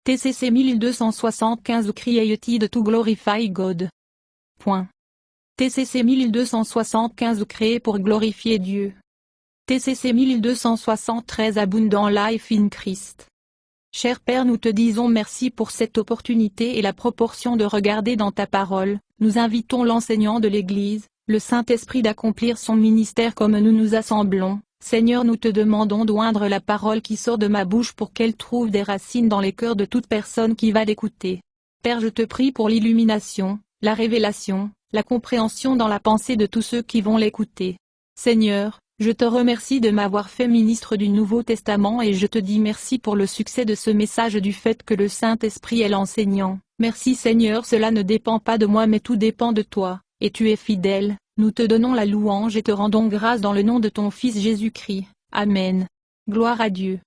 TCC 1275 Created to Glorify God. Point. TCC 1275 Créé pour glorifier Dieu. TCC 1273 Abundant Life in Christ. Cher Père, nous te disons merci pour cette opportunité et la proportion de regarder dans ta parole. Nous invitons l'enseignant de l'Église, le Saint-Esprit d'accomplir son ministère comme nous nous assemblons. Seigneur, nous te demandons d'oindre la parole qui sort de ma bouche pour qu'elle trouve des racines dans les cœurs de toute personne qui va l'écouter. Père, je te prie pour l'illumination, la révélation, la compréhension dans la pensée de tous ceux qui vont l'écouter. Seigneur, je te remercie de m'avoir fait ministre du Nouveau Testament et je te dis merci pour le succès de ce message du fait que le Saint-Esprit est l'enseignant. Merci Seigneur, cela ne dépend pas de moi mais tout dépend de toi, et tu es fidèle. Nous te donnons la louange et te rendons grâce dans le nom de ton Fils Jésus-Christ. Amen. Gloire à Dieu.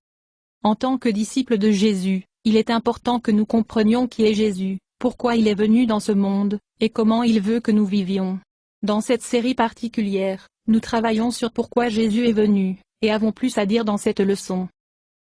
En tant que disciples de Jésus, il est important que nous comprenions qui est Jésus, pourquoi il est venu dans ce monde, et comment il veut que nous vivions. Dans cette série particulière, nous travaillons sur pourquoi Jésus est venu, et avons plus à dire dans cette leçon.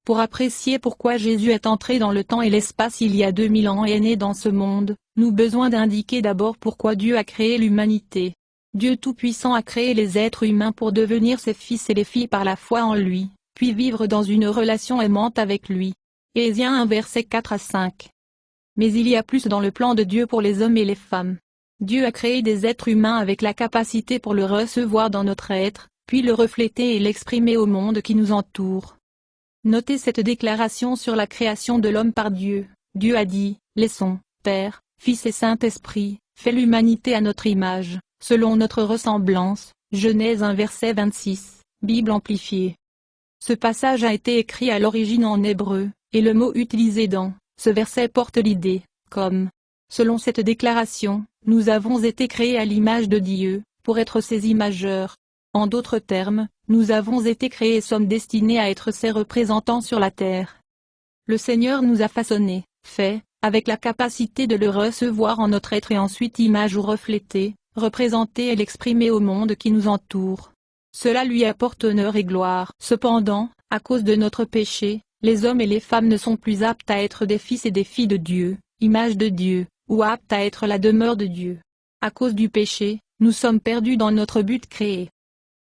Pour apprécier pourquoi Jésus est entré dans le temps et l'espace il y a 2000 ans et est né dans ce monde, nous avons besoin d'indiquer d'abord pourquoi Dieu a créé l'humanité. Dieu Tout-Puissant a créé les êtres humains pour devenir ses fils et les filles par la foi en lui, puis vivre dans une relation aimante avec lui. Éphésiens 1 versets 4 à 5. Mais il y a plus dans le plan de Dieu pour les hommes et les femmes. Dieu a créé des êtres humains avec la capacité pour le recevoir dans notre être, puis le refléter et l'exprimer au monde qui nous entoure. Notez cette déclaration sur la création de l'homme par Dieu. Dieu a dit, « Laissons, Père, Fils et Saint-Esprit, fait l'humanité à notre image, selon notre ressemblance. » Genèse 1 verset 26, Bible amplifiée. Ce passage a été écrit à l'origine en hébreu, et le mot utilisé dans ce verset porte l'idée, comme. Selon cette déclaration, nous avons été créés à l'image de Dieu, pour être ses imageurs. En d'autres termes, nous avons été créés et sommes destinés à être ses représentants sur la terre. Le Seigneur nous a façonnés, fait, avec la capacité de le recevoir en notre être et ensuite image ou refléter, représenter et l'exprimer au monde qui nous entoure. Cela lui apporte honneur et gloire. Cependant, à cause de notre péché, les hommes et les femmes ne sont plus aptes à être des fils et des filles de Dieu, image de Dieu, ou aptes à être la demeure de Dieu. À cause du péché, nous sommes perdus dans notre but créé.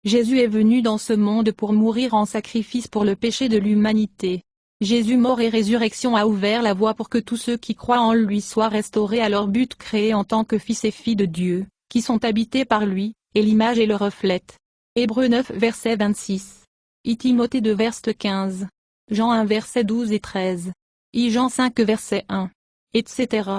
Jésus est venu dans ce monde pour mourir en sacrifice pour le péché de l'humanité. Jésus mort et résurrection a ouvert la voie pour que tous ceux qui croient en lui soient restaurés à leur but créé en tant que fils et filles de Dieu, qui sont habités par lui, et l'image et le reflète. Hébreux 9 verset 26. Timothée 2 verset 15. Jean 1 verset 12 et 13. Jean 5 verset 1. Etc.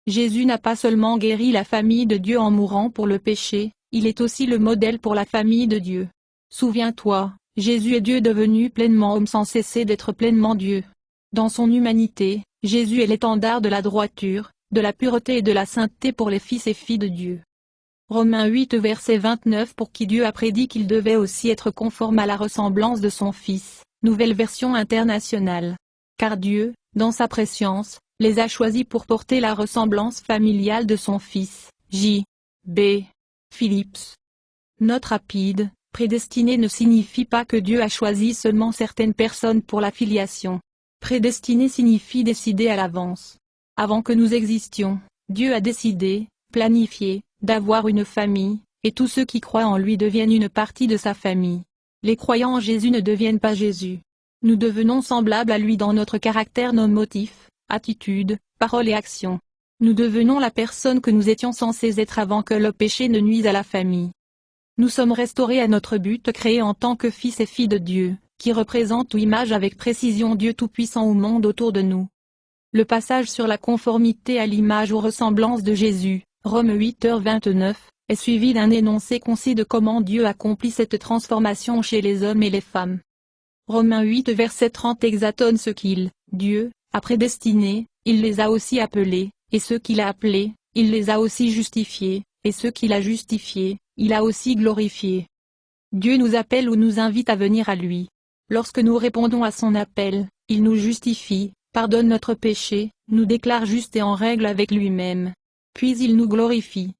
Jésus n'a pas seulement guéri la famille de Dieu en mourant pour le péché, il est aussi le modèle pour la famille de Dieu. Souviens-toi, Jésus est Dieu devenu pleinement homme sans cesser d'être pleinement Dieu. Dans son humanité, Jésus est l'étendard de la droiture, de la pureté et de la sainteté pour les fils et filles de Dieu. Romains 8 verset 29 pour qui Dieu a prédit qu'il devait aussi être conforme à la ressemblance de son Fils, nouvelle version internationale. Car Dieu, dans sa préscience, les a choisis pour porter la ressemblance familiale de son Fils. J. B. Phillips. Note rapide, prédestiné ne signifie pas que Dieu a choisi seulement certaines personnes pour la filiation. Prédestiné signifie décider à l'avance. Avant que nous existions, Dieu a décidé, planifié, d'avoir une famille, et tous ceux qui croient en lui deviennent une partie de sa famille. Les croyants en Jésus ne deviennent pas Jésus. Nous devenons semblables à lui dans notre caractère, nos motifs, attitudes, paroles et actions. Nous devenons la personne que nous étions censés être avant que le péché ne nuise à la famille. Nous sommes restaurés à notre but créé en tant que fils et filles de Dieu, qui représente ou image avec précision Dieu Tout-Puissant au monde autour de nous. Le passage sur la conformité à l'image ou ressemblance de Jésus, Romains 8h29, est suivi d'un énoncé concis de comment Dieu accomplit cette transformation chez les hommes et les femmes. Romains 8 verset 30 exatonne ce qu'il, Dieu, a prédestiné, il les a aussi appelés, et ceux qu'il a appelés, il les a aussi justifiés, et ceux qu'il a justifiés, il a aussi glorifiés. Dieu nous appelle ou nous invite à venir à lui. Lorsque nous répondons à son appel, il nous justifie, pardonne notre péché, nous déclare justes et en règle avec lui-même. Puis il nous glorifie.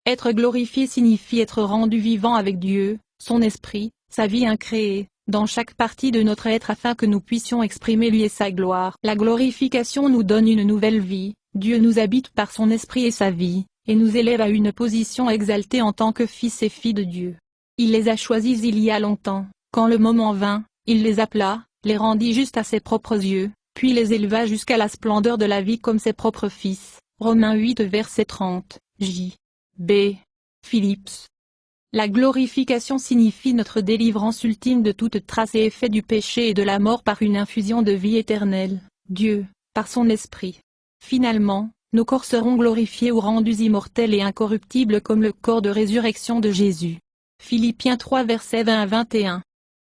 Être glorifié signifie être rendu vivant avec Dieu, son esprit, sa vie incréée, dans chaque partie de notre être afin que nous puissions exprimer lui et sa gloire. La glorification nous donne une nouvelle vie, Dieu nous habite par son esprit et sa vie, et nous élève à une position exaltée en tant que fils et filles de Dieu. Il les a choisis il y a longtemps, quand le moment vint, il les appela, les rendit justes à ses propres yeux, puis les éleva jusqu'à la splendeur de la vie comme ses propres fils. Romains 8 verset 30, J. B. Phillips. La glorification signifie notre délivrance ultime de toute trace et effet du péché et de la mort par une infusion de vie éternelle, Dieu, par son esprit. Finalement, nos corps seront glorifiés ou rendus immortels et incorruptibles comme le corps de résurrection de Jésus. Philippiens 3 versets 20 à 21.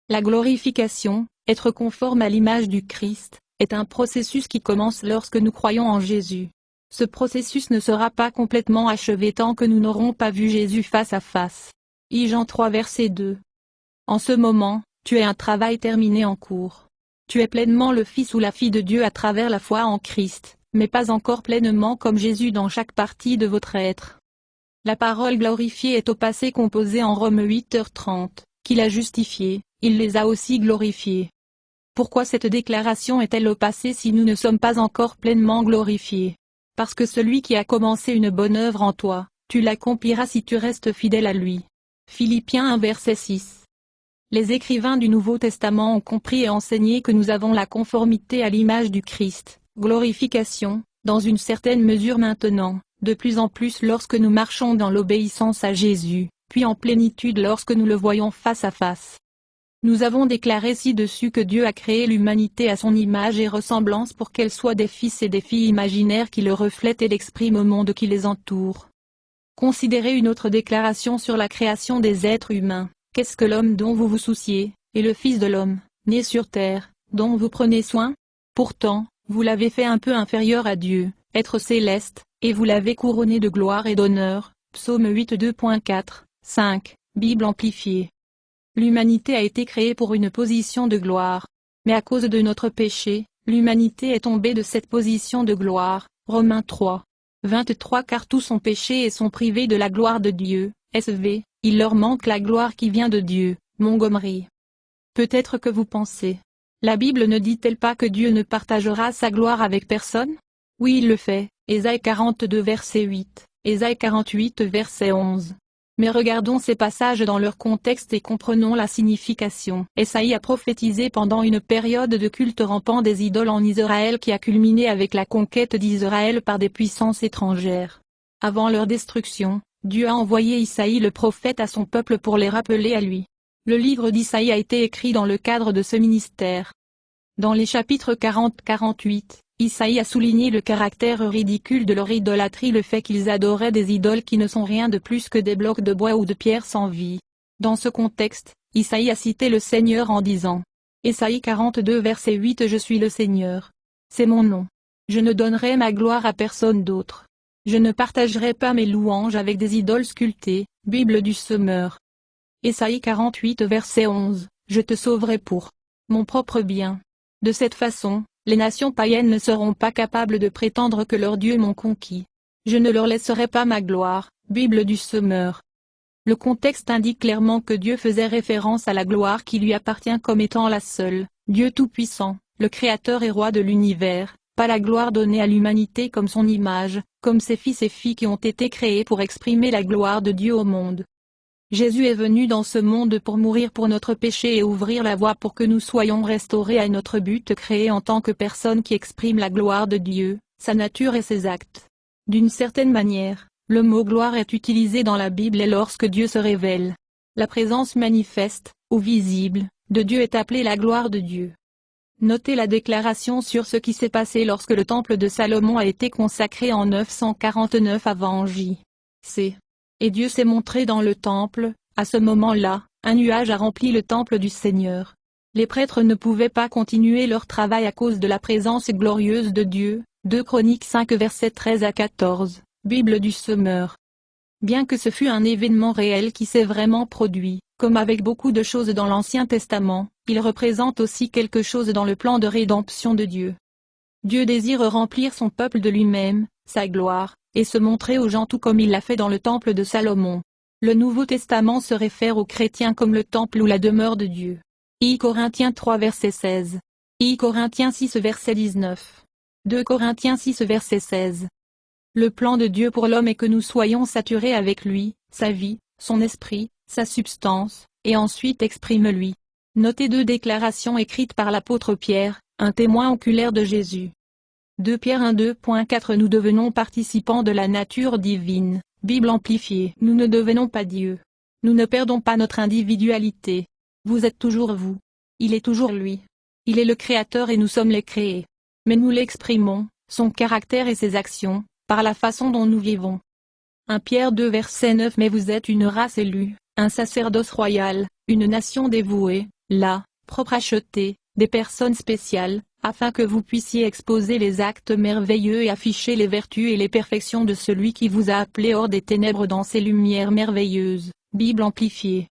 La glorification, être conforme à l'image du Christ, est un processus qui commence lorsque nous croyons en Jésus. Ce processus ne sera pas complètement achevé tant que nous n'aurons pas vu Jésus face à face. Jean 3 verset 2. En ce moment, tu es un travail terminé en cours. Tu es pleinement le fils ou la fille de Dieu à travers la foi en Christ, mais pas encore pleinement comme Jésus dans chaque partie de votre être. La parole glorifiée est au passé composé en Romains 8h30, qu'il a justifié, il les a aussi glorifiés. Pourquoi cette déclaration est-elle au passé si nous ne sommes pas encore pleinement glorifiés? Parce que celui qui a commencé une bonne œuvre en toi, tu l'accompliras si tu restes fidèle à lui. Philippiens 1 verset 6. Les écrivains du Nouveau Testament ont compris et enseigné que nous avons la conformité à l'image du Christ, glorification, dans une certaine mesure maintenant, de plus en plus lorsque nous marchons dans l'obéissance à Jésus, puis en plénitude lorsque nous le voyons face à face. Nous avons déclaré ci-dessus que Dieu a créé l'humanité à son image et ressemblance pour qu'elle soit des fils et des filles imaginaires qui le reflètent et l'expriment au monde qui les entoure. Considérez une autre déclaration sur la création des êtres humains. Qu'est-ce que l'homme dont vous vous souciez, et le Fils de l'homme, né sur terre, dont vous prenez soin? Pourtant, vous l'avez fait un peu inférieur à Dieu, être céleste, et vous l'avez couronné de gloire et d'honneur. Psaume 8 2.4, 5, Bible amplifiée. L'humanité a été créée pour une position de gloire. Mais à cause de notre péché, l'humanité est tombée de cette position de gloire. Romains 3. 23 car tous ont péché et sont privés de la gloire de Dieu. SV, il leur manque la gloire qui vient de Dieu. Montgomery. Peut-être que vous pensez. La Bible ne dit-elle pas que Dieu ne partagera sa gloire avec personne? Oui, il le fait. Ésaïe 42 verset 8, Ésaïe 48 verset 11. Mais regardons ces passages dans leur contexte et comprenons la signification. Ésaïe a prophétisé pendant une période de culte rampant des idoles en Israël qui a culminé avec la conquête d'Israël par des puissances étrangères. Avant leur destruction, Dieu a envoyé Isaïe le prophète à son peuple pour les rappeler à lui. Le livre d'Isaïe a été écrit dans le cadre de ce ministère. Dans les chapitres 40-48, Isaïe a souligné le caractère ridicule de leur idolâtrie, le fait qu'ils adoraient des idoles qui ne sont rien de plus que des blocs de bois ou de pierre sans vie. Dans ce contexte, Isaïe a cité le Seigneur en disant, Ésaïe 42 verset 8 Je suis le Seigneur. C'est mon nom. Je ne donnerai ma gloire à personne d'autre. Je ne partagerai pas mes louanges avec des idoles sculptées. Bible du Semeur. Ésaïe 48 verset 11 Je te sauverai pour mon propre bien. De cette façon, les nations païennes ne seront pas capables de prétendre que leurs dieux m'ont conquis. Je ne leur laisserai pas ma gloire. Bible du Semeur. Le contexte indique clairement que Dieu faisait référence à la gloire qui lui appartient comme étant la seule, Dieu Tout-Puissant, le Créateur et Roi de l'univers, pas la gloire donnée à l'humanité comme son image, comme ses fils et filles qui ont été créés pour exprimer la gloire de Dieu au monde. Jésus est venu dans ce monde pour mourir pour notre péché et ouvrir la voie pour que nous soyons restaurés à notre but créé en tant que personne qui exprime la gloire de Dieu, sa nature et ses actes. D'une certaine manière, le mot gloire est utilisé dans la Bible et lorsque Dieu se révèle. La présence manifeste, ou visible, de Dieu est appelée la gloire de Dieu. Notez la déclaration sur ce qui s'est passé lorsque le temple de Salomon a été consacré en 949 avant J.C. Et Dieu s'est montré dans le temple. À ce moment-là, un nuage a rempli le temple du Seigneur. Les prêtres ne pouvaient pas continuer leur travail à cause de la présence glorieuse de Dieu. 2 Chroniques 5 versets 13 à 14, Bible du Semeur. Bien que ce fût un événement réel qui s'est vraiment produit, comme avec beaucoup de choses dans l'Ancien Testament, il représente aussi quelque chose dans le plan de rédemption de Dieu. Dieu désire remplir son peuple de lui-même, sa gloire, et se montrer aux gens tout comme il l'a fait dans le temple de Salomon. Le Nouveau Testament se réfère aux chrétiens comme le temple ou la demeure de Dieu. I Corinthiens 3 verset 16. I Corinthiens 6 verset 19. 2 Corinthiens 6 verset 16. Le plan de Dieu pour l'homme est que nous soyons saturés avec lui, sa vie, son esprit, sa substance, et ensuite exprime-lui. Notez 2 déclarations écrites par l'apôtre Pierre, un témoin oculaire de Jésus. 2 Pierre 1 2.4 Nous devenons participants de la nature divine, Bible amplifiée. Nous ne devenons pas Dieu. Nous ne perdons pas notre individualité. Vous êtes toujours vous. Il est toujours lui. Il est le Créateur et nous sommes les créés. Mais nous l'exprimons, son caractère et ses actions, par la façon dont nous vivons. 1 Pierre 2 verset 9 Mais vous êtes une race élue, un sacerdoce royal, une nation dévouée, la propre achetée, des personnes spéciales, afin que vous puissiez exposer les actes merveilleux et afficher les vertus et les perfections de celui qui vous a appelé hors des ténèbres dans ses lumières merveilleuses. Bible amplifiée.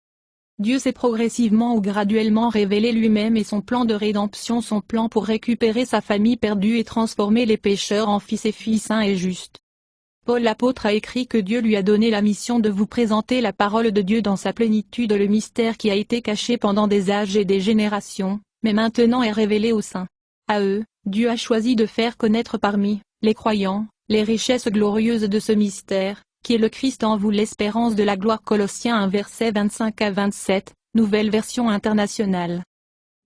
Dieu s'est progressivement ou graduellement révélé lui-même et son plan de rédemption, son plan pour récupérer sa famille perdue et transformer les pécheurs en fils et filles saints et justes. Paul l'apôtre a écrit que Dieu lui a donné la mission de vous présenter la parole de Dieu dans sa plénitude, le mystère qui a été caché pendant des âges et des générations, mais maintenant est révélé aux saints. À eux, Dieu a choisi de faire connaître parmi les croyants les richesses glorieuses de ce mystère, qui est le Christ en vous, l'espérance de la gloire. Colossiens 1 verset 25 à 27, nouvelle version internationale.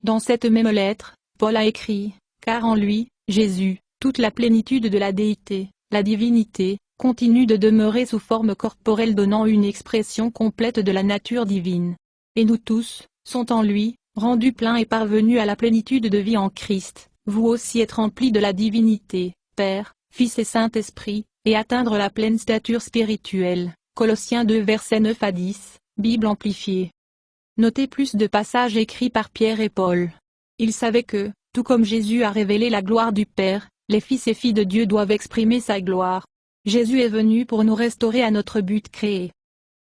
Dans cette même lettre, Paul a écrit, car en lui, Jésus, toute la plénitude de la déité, la divinité, continue de demeurer sous forme corporelle, donnant une expression complète de la nature divine. Et nous tous, sont en lui, rendus pleins et parvenus à la plénitude de vie en Christ, vous aussi êtes remplis de la divinité, Père, Fils et Saint-Esprit, et atteindre la pleine stature spirituelle. Colossiens 2 versets 9 à 10, Bible amplifiée. Notez plus de passages écrits par Pierre et Paul. Ils savaient que, tout comme Jésus a révélé la gloire du Père, les fils et filles de Dieu doivent exprimer sa gloire. Jésus est venu pour nous restaurer à notre but créé.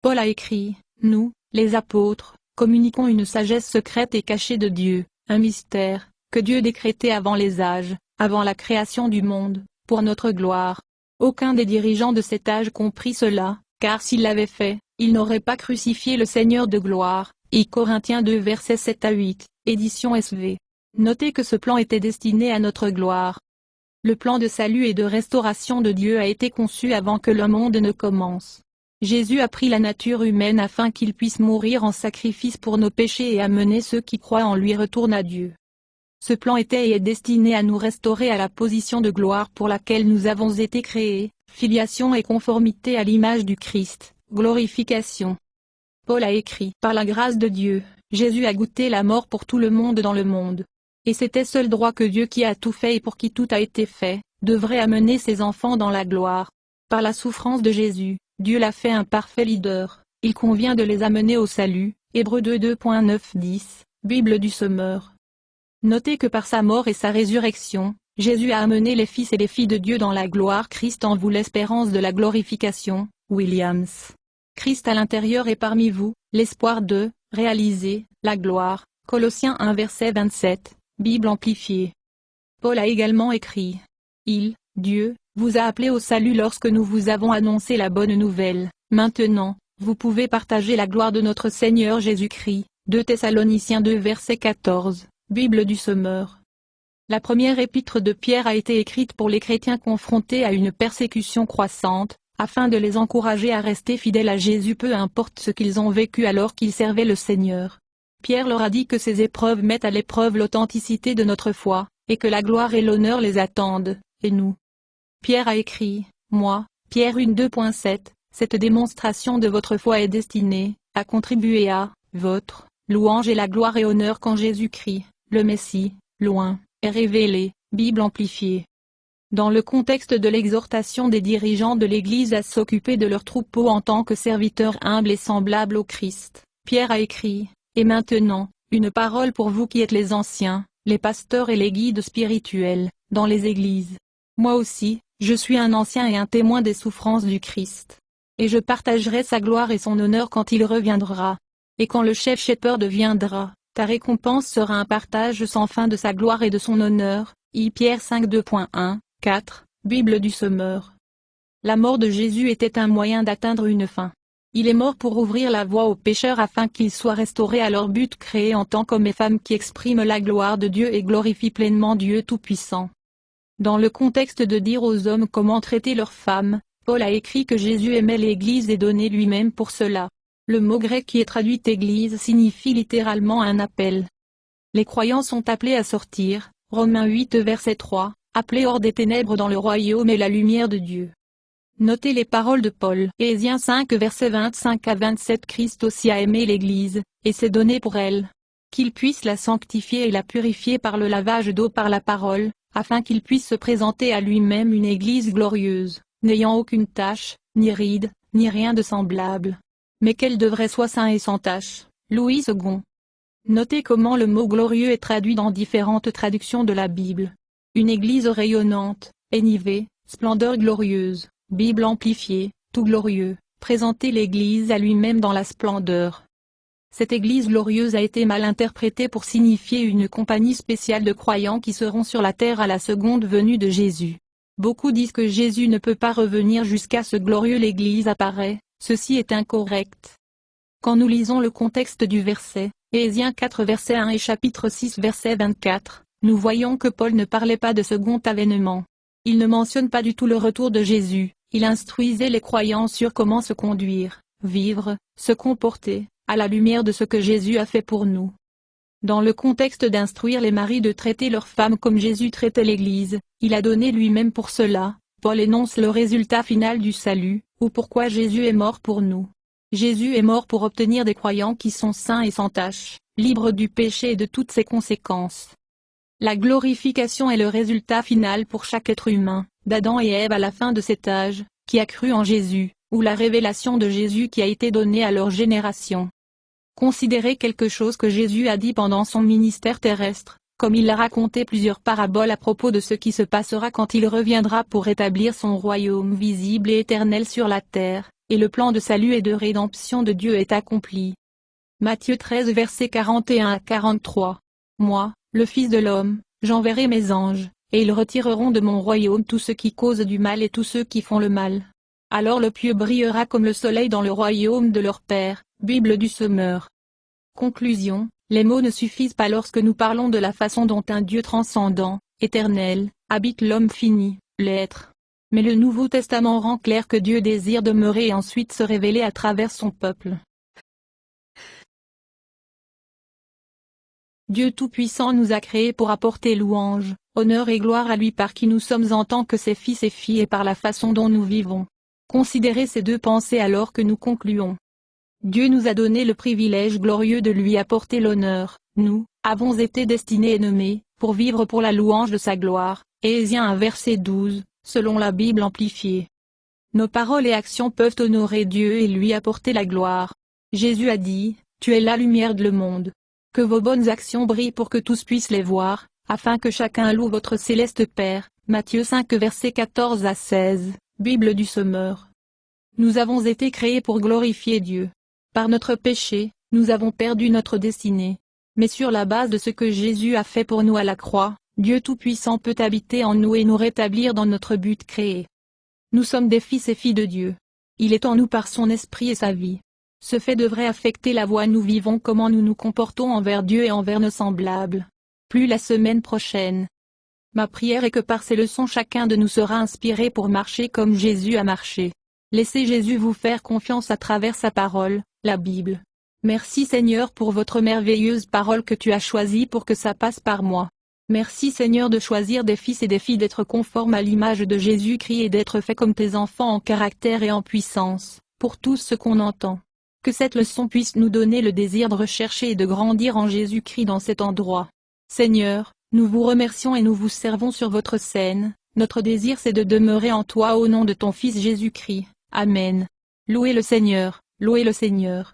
Paul a écrit, nous, les apôtres, communiquons une sagesse secrète et cachée de Dieu, un mystère, que Dieu décrétait avant les âges, avant la création du monde, pour notre gloire. Aucun des dirigeants de cet âge comprit cela, car s'il l'avait fait, il n'aurait pas crucifié le Seigneur de gloire. I Corinthiens 2 versets 7 à 8, édition SV. Notez que ce plan était destiné à notre gloire. Le plan de salut et de restauration de Dieu a été conçu avant que le monde ne commence. Jésus a pris la nature humaine afin qu'il puisse mourir en sacrifice pour nos péchés et amener ceux qui croient en lui retournent à Dieu. Ce plan était et est destiné à nous restaurer à la position de gloire pour laquelle nous avons été créés, filiation et conformité à l'image du Christ, glorification. Paul a écrit, par la grâce de Dieu, Jésus a goûté la mort pour tout le monde dans le monde. Et c'était seul droit que Dieu qui a tout fait et pour qui tout a été fait, devrait amener ses enfants dans la gloire. Par la souffrance de Jésus, Dieu l'a fait un parfait leader, il convient de les amener au salut. Hébreux 2 2.9-10, Bible du Sommeur. Notez que par sa mort et sa résurrection, Jésus a amené les fils et les filles de Dieu dans la gloire. Christ en vous, l'espérance de la glorification. Williams. Christ à l'intérieur et parmi vous, l'espoir de réaliser la gloire. Colossiens 1 verset 27, Bible amplifiée. Paul a également écrit, Dieu, vous a appelé au salut lorsque nous vous avons annoncé la bonne nouvelle. Maintenant, vous pouvez partager la gloire de notre Seigneur Jésus-Christ. 2 Thessaloniciens 2 verset 14, Bible du Sommeur. La première épître de Pierre a été écrite pour les chrétiens confrontés à une persécution croissante, afin de les encourager à rester fidèles à Jésus peu importe ce qu'ils ont vécu alors qu'ils servaient le Seigneur. Pierre leur a dit que ces épreuves mettent à l'épreuve l'authenticité de notre foi, et que la gloire et l'honneur les attendent, et nous. Pierre a écrit, moi, Pierre 1 2.7, cette démonstration de votre foi est destinée à contribuer à votre louange et la gloire et honneur quand Jésus-Christ, le Messie, loin, est révélé. Bible amplifiée. Dans le contexte de l'exhortation des dirigeants de l'Église à s'occuper de leurs troupeaux en tant que serviteurs humbles et semblables au Christ, Pierre a écrit, et maintenant, une parole pour vous qui êtes les anciens, les pasteurs et les guides spirituels, dans les églises. Moi aussi, je suis un ancien et un témoin des souffrances du Christ. Et je partagerai sa gloire et son honneur quand il reviendra. Et quand le chef shepherd viendra, ta récompense sera un partage sans fin de sa gloire et de son honneur. I Pierre 5 2.1, 4, Bible du Sommeur. La mort de Jésus était un moyen d'atteindre une fin. Il est mort pour ouvrir la voie aux pécheurs afin qu'ils soient restaurés à leur but créé en tant qu'hommes et femmes qui expriment la gloire de Dieu et glorifient pleinement Dieu Tout-Puissant. Dans le contexte de dire aux hommes comment traiter leurs femmes, Paul a écrit que Jésus aimait l'Église et donnait lui-même pour cela. Le mot grec qui est traduit Église signifie littéralement un appel. Les croyants sont appelés à sortir, Romains 8 verset 3, appelés hors des ténèbres dans le royaume et la lumière de Dieu. Notez les paroles de Paul. Éphésiens 5 versets 25 à 27. Christ aussi a aimé l'Église, et s'est donné pour elle. Qu'il puisse la sanctifier et la purifier par le lavage d'eau par la parole, afin qu'il puisse se présenter à lui-même une Église glorieuse, n'ayant aucune tache, ni ride, ni rien de semblable. Mais qu'elle devrait soit saint et sans tache. Louis II. Notez comment le mot glorieux est traduit dans différentes traductions de la Bible. Une Église rayonnante, énivée, splendeur glorieuse. Bible amplifiée, tout glorieux, présenter l'Église à lui-même dans la splendeur. Cette Église glorieuse a été mal interprétée pour signifier une compagnie spéciale de croyants qui seront sur la terre à la seconde venue de Jésus. Beaucoup disent que Jésus ne peut pas revenir jusqu'à ce glorieux l'Église apparaît, ceci est incorrect. Quand nous lisons le contexte du verset, Éphésiens 4 verset 1 et chapitre 6 verset 24, nous voyons que Paul ne parlait pas de second avènement. Il ne mentionne pas du tout le retour de Jésus. Il instruisait les croyants sur comment se conduire, vivre, se comporter, à la lumière de ce que Jésus a fait pour nous. Dans le contexte d'instruire les maris de traiter leurs femmes comme Jésus traitait l'Église, il a donné lui-même pour cela. Paul énonce le résultat final du salut, ou pourquoi Jésus est mort pour nous. Jésus est mort pour obtenir des croyants qui sont saints et sans tache, libres du péché et de toutes ses conséquences. La glorification est le résultat final pour chaque être humain, d'Adam et Ève à la fin de cet âge, qui a cru en Jésus, ou la révélation de Jésus qui a été donnée à leur génération. Considérez quelque chose que Jésus a dit pendant son ministère terrestre, comme il a raconté plusieurs paraboles à propos de ce qui se passera quand il reviendra pour établir son royaume visible et éternel sur la terre, et le plan de salut et de rédemption de Dieu est accompli. Matthieu 13 versets 41 à 43. Moi, le Fils de l'homme, j'enverrai mes anges, et ils retireront de mon royaume tous ceux qui causent du mal et tous ceux qui font le mal. Alors le pieux brillera comme le soleil dans le royaume de leur Père. Bible du Semeur. Conclusion, les mots ne suffisent pas lorsque nous parlons de la façon dont un Dieu transcendant, éternel, habite l'homme fini, l'être. Mais le Nouveau Testament rend clair que Dieu désire demeurer et ensuite se révéler à travers son peuple. Dieu Tout-Puissant nous a créés pour apporter louange, honneur et gloire à lui par qui nous sommes en tant que ses fils et filles et par la façon dont nous vivons. Considérez ces deux pensées alors que nous concluons. Dieu nous a donné le privilège glorieux de lui apporter l'honneur, nous, avons été destinés et nommés, pour vivre pour la louange de sa gloire, Éphésiens 1 verset 12, selon la Bible amplifiée. Nos paroles et actions peuvent honorer Dieu et lui apporter la gloire. Jésus a dit, « Tu es la lumière de le monde. » Que vos bonnes actions brillent pour que tous puissent les voir, afin que chacun loue votre céleste Père. Matthieu 5 versets 14 à 16, Bible du Semeur. Nous avons été créés pour glorifier Dieu. Par notre péché, nous avons perdu notre destinée. Mais sur la base de ce que Jésus a fait pour nous à la croix, Dieu Tout-Puissant peut habiter en nous et nous rétablir dans notre but créé. Nous sommes des fils et filles de Dieu. Il est en nous par son esprit et sa vie. Ce fait devrait affecter la voie nous vivons, comment nous nous comportons envers Dieu et envers nos semblables. Plus la semaine prochaine. Ma prière est que par ces leçons chacun de nous sera inspiré pour marcher comme Jésus a marché. Laissez Jésus vous faire confiance à travers sa parole, la Bible. Merci Seigneur pour votre merveilleuse parole que tu as choisie pour que ça passe par moi. Merci Seigneur de choisir des fils et des filles d'être conformes à l'image de Jésus-Christ et d'être faits comme tes enfants en caractère et en puissance, pour tout ce qu'on entend. Que cette leçon puisse nous donner le désir de rechercher et de grandir en Jésus-Christ dans cet endroit. Seigneur, nous vous remercions et nous vous servons sur votre scène, notre désir c'est de demeurer en toi au nom de ton Fils Jésus-Christ. Amen. Louez le Seigneur, louez le Seigneur.